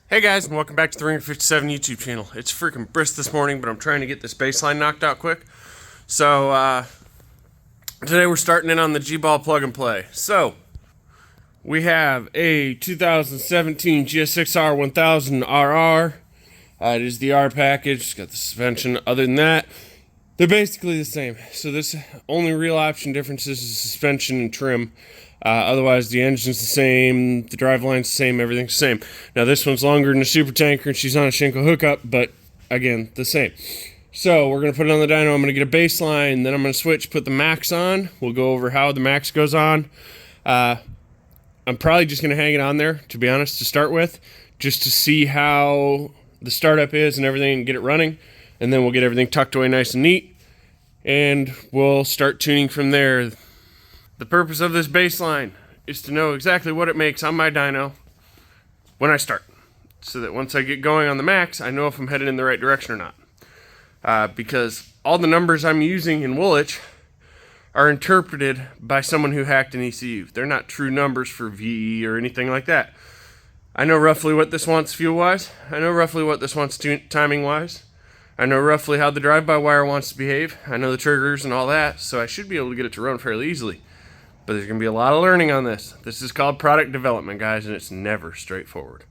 Hey guys, and welcome back to the Ringer 57 YouTube channel. It's freaking brisk this morning, but I'm trying to get this baseline knocked out quick. So, today we're starting in on the G-Ball plug and play. So, we have a 2017 gsxr1000 RR. It is the R package. It's got the suspension. Other than that, they're basically the same. So, this only real option difference is the suspension and trim. Otherwise, the engine's the same, the drive line's the same, everything's the same. Now, this one's longer than a super tanker, and she's on a Shinko hookup, but again, the same. So, we're going to put it on the dyno. I'm going to get a baseline, then I'm going to switch, put the max on. We'll go over how the max goes on. I'm probably just going to hang it on there, to be honest, to start with, just to see how the startup is and everything and get it running. And then we'll get everything tucked away nice and neat, and we'll start tuning from there. The purpose of this baseline is to know exactly what it makes on my dyno when I start, so that once I get going on the max, I know if I'm headed in the right direction or not. Because all the numbers I'm using in Woolwich are interpreted by someone who hacked an ECU. They're not true numbers for VE or anything like that. I know roughly what this wants fuel-wise. I know roughly what this wants timing-wise. I know roughly how the drive-by-wire wants to behave. I know the triggers and all that, so I should be able to get it to run fairly easily. But there's going to be a lot of learning on this. This is called product development, guys, and it's never straightforward.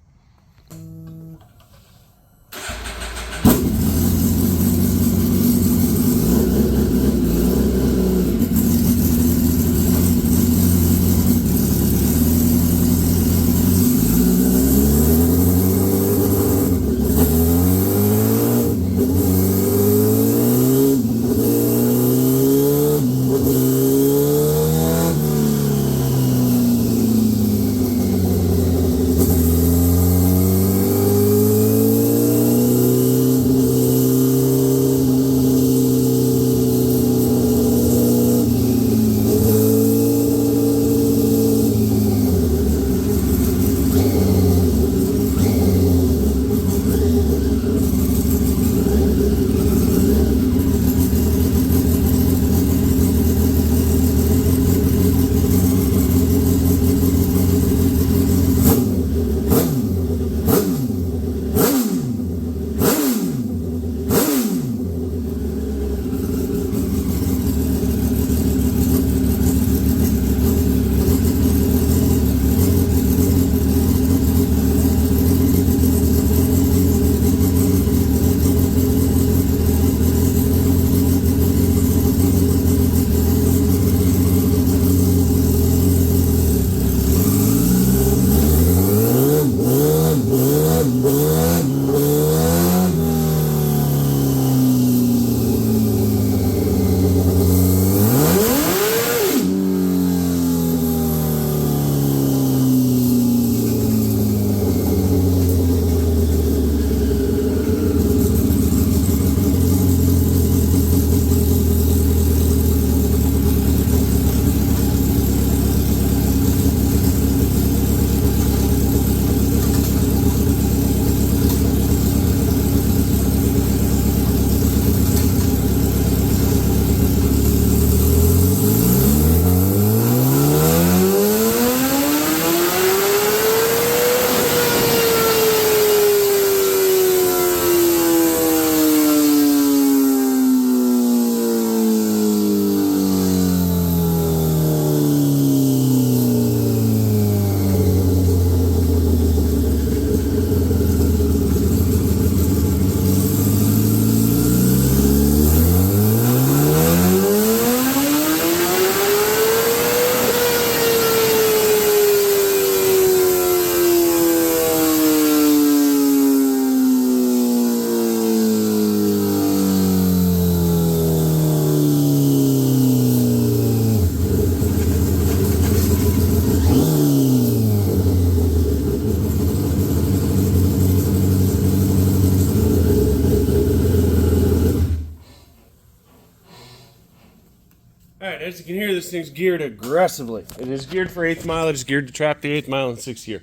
Alright, as you can hear, this thing's geared aggressively. It is geared for 8th mile. It is geared to trap the 8th mile in 6th gear.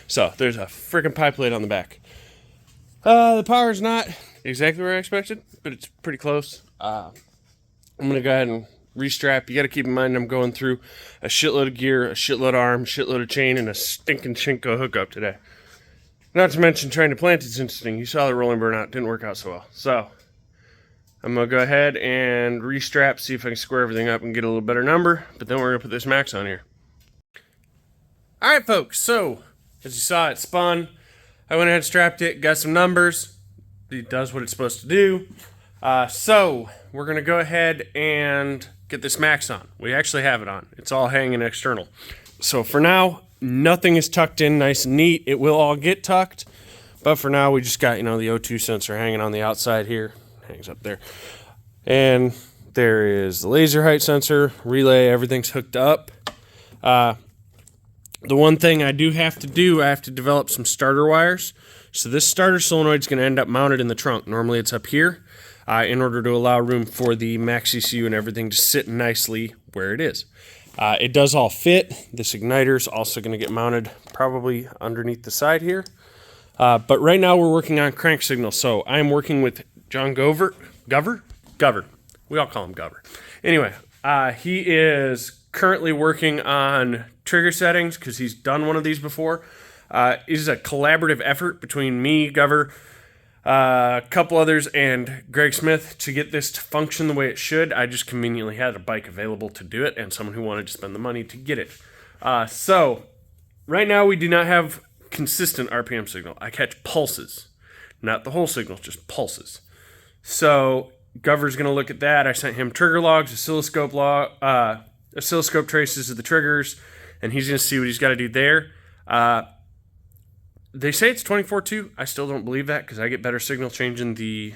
So, there's a freaking pipe plate on the back. The power's not exactly where I expected, but it's pretty close. I'm going to go ahead and restrap. You got to keep in mind I'm going through a shitload of gear, a shitload of arm, a shitload of chain, and a stinking Shinko hookup today. Not to mention trying to plant it's interesting. You saw the rolling burnout, didn't work out so well. So I'm going to go ahead and restrap, see if I can square everything up and get a little better number. But then we're going to put this max on here. Alright folks, so as you saw it spun. I went ahead and strapped it, got some numbers. It does what it's supposed to do. So we're going to go ahead and get this max on. We actually have it on. It's all hanging external. So for now, nothing is tucked in nice and neat. It will all get tucked. But for now, we just got, the O2 sensor hanging on the outside here. Hangs up there. And there is the laser height sensor, relay, everything's hooked up. The one thing I do have to do, I have to develop some starter wires. So this starter solenoid is going to end up mounted in the trunk. Normally it's up here in order to allow room for the maxxecu and everything to sit nicely where it is. It does all fit. This igniter is also going to get mounted probably underneath the side here. But right now we're working on crank signals. So I'm working with John Gover. We all call him Gover. Anyway, he is currently working on trigger settings because he's done one of these before. It is a collaborative effort between me, Gover, a couple others, and Greg Smith to get this to function the way it should. I just conveniently had a bike available to do it and someone who wanted to spend the money to get it. So right now we do not have consistent RPM signal. I catch pulses, not the whole signal, just pulses. So Gover's going to look at that. I sent him trigger logs, oscilloscope traces of the triggers, and he's going to see what he's got to do there. They say it's 24.2. I still don't believe that because I get better signal changing the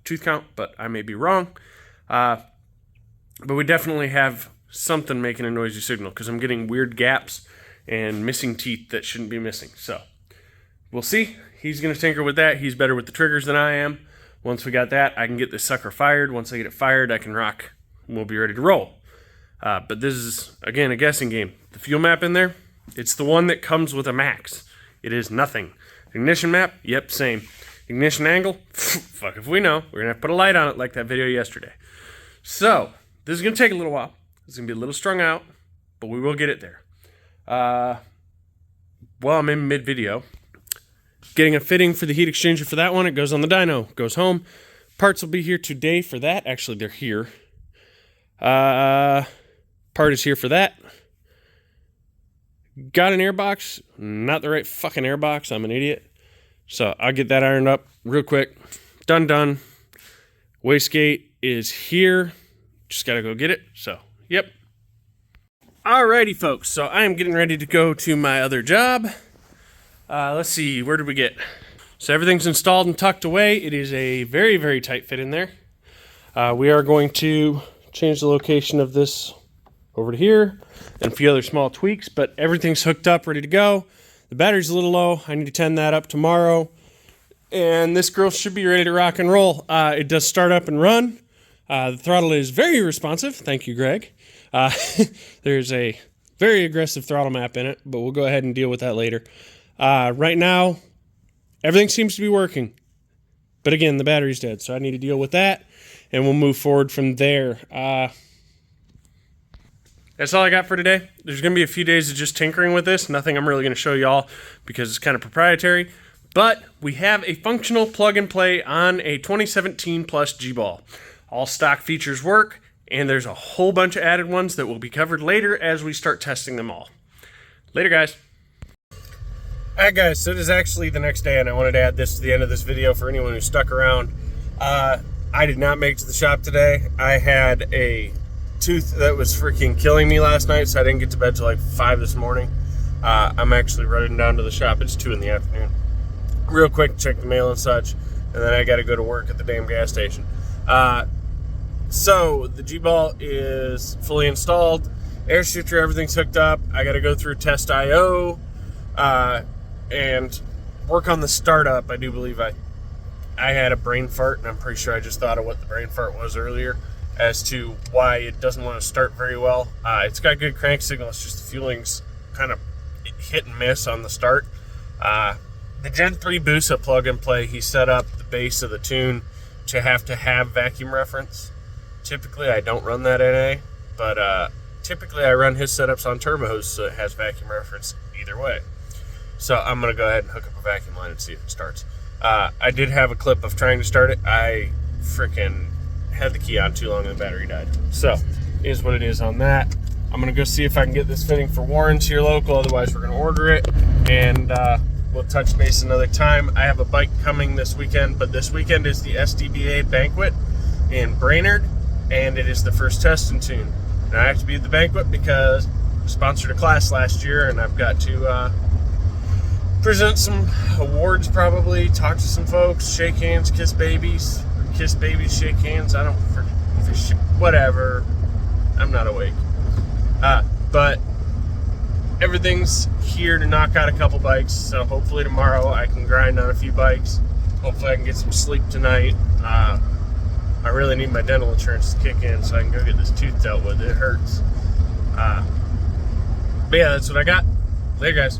tooth count, but I may be wrong. But we definitely have something making a noisy signal because I'm getting weird gaps and missing teeth that shouldn't be missing. So we'll see. He's going to tinker with that. He's better with the triggers than I am. Once we got that, I can get this sucker fired. Once I get it fired, I can rock. We'll be ready to roll. But this is, again, a guessing game. The fuel map in there, it's the one that comes with a max. It is nothing. Ignition map, yep, same. Ignition angle, fuck if we know. We're going to have to put a light on it like that video yesterday. So, this is going to take a little while. It's going to be a little strung out, but we will get it there. While I'm in mid-video, getting a fitting for the heat exchanger for that one. It goes on the dyno, goes home. Parts will be here today for that. Actually, they're here. Part is here for that. Got an airbox. Not the right fucking airbox. I'm an idiot. So I'll get that ironed up real quick. Done. Wastegate is here. Just got to go get it. So, yep. Alrighty, folks. So I am getting ready to go to my other job. Let's see. Where did we get? So everything's installed and tucked away. It is a very, very tight fit in there. We are going to change the location of this over to here and a few other small tweaks, but everything's hooked up, ready to go. The battery's a little low. I need to tend that up tomorrow. And this girl should be ready to rock and roll. It does start up and run. The throttle is very responsive. Thank you, Greg. There's a very aggressive throttle map in it, but we'll go ahead and deal with that later. Right now, everything seems to be working. But again, the battery's dead, so I need to deal with that, and we'll move forward from there. That's all I got for today. There's going to be a few days of just tinkering with this. Nothing I'm really going to show y'all because it's kind of proprietary. But we have a functional plug-and-play on a 2017 Plus G-Ball. All stock features work, and there's a whole bunch of added ones that will be covered later as we start testing them all. Later, guys. Alright, guys, so it is actually the next day, and I wanted to add this to the end of this video for anyone who stuck around. I did not make it to the shop today. I had a tooth that was freaking killing me last night, so I didn't get to bed till like 5 this morning. I'm actually running down to the shop. It's 2 in the afternoon. Real quick, check the mail and such, and then I got to go to work at the damn gas station. So the G-Ball is fully installed. Air shifter, everything's hooked up. I got to go through test IO and work on the startup. I do believe I had a brain fart, and I'm pretty sure I just thought of what the brain fart was earlier as to why it doesn't want to start very well. It's got good crank signal. It's just the fueling's kind of hit and miss on the start. The Gen 3 Busa plug-and-play, he set up the base of the tune to have vacuum reference. Typically, I don't run that NA, but typically I run his setups on turbos, so it has vacuum reference either way. So I'm going to go ahead and hook up a vacuum line and see if it starts. I did have a clip of trying to start it. I freaking had the key on too long and the battery died. So, is what it is on that. I'm going to go see if I can get this fitting for Warren's here local. Otherwise, we're going to order it. And we'll touch base another time. I have a bike coming this weekend, but this weekend is the SDBA banquet in Brainerd, and it is the first test and tune. And I have to be at the banquet because I sponsored a class last year, and I've got to present some awards probably, talk to some folks, shake hands, kiss babies, shake hands. I don't, whatever. I'm not awake. But everything's here to knock out a couple bikes, so hopefully tomorrow I can grind on a few bikes. Hopefully I can get some sleep tonight. I really need my dental insurance to kick in so I can go get this tooth dealt with. It hurts. But yeah, that's what I got. Later, guys.